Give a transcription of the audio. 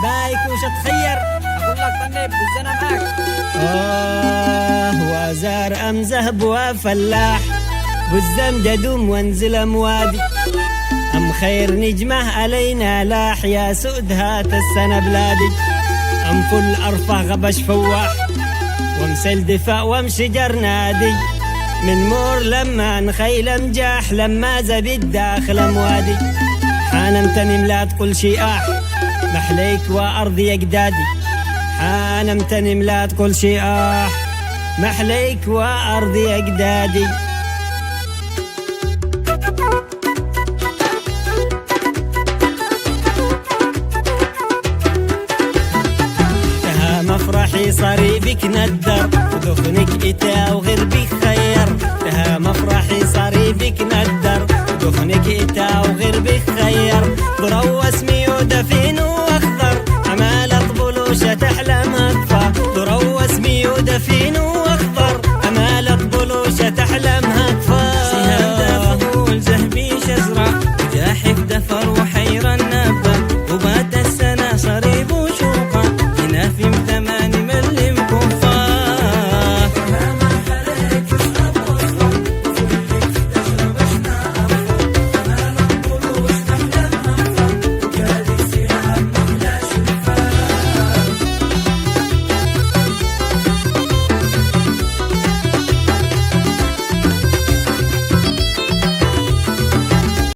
بايك وش تخير اقول لك طنب بالزنا معك. وزار ام ذهب وفلاح بالزم جدوم وانزل اموادي ام خير نجمه علينا لاح يا سود هات السنه بلادي ام فل ارفع غبش فواح وامسل دفاع وامشجر نادي من مور لما نخيل مجاح لما زبد داخل اموادي حانمتني ملا تقول شياح محليك وارضي اجدادي حانمتني ملا تقول شياح محليك وارضي اجدادي. مفرحي صاري بك ندر ودفنك إتا وغير بك خير تها مفرحي صاري بك ندر ودفنك إتا وغير بك خير ضروا اسمي ودفن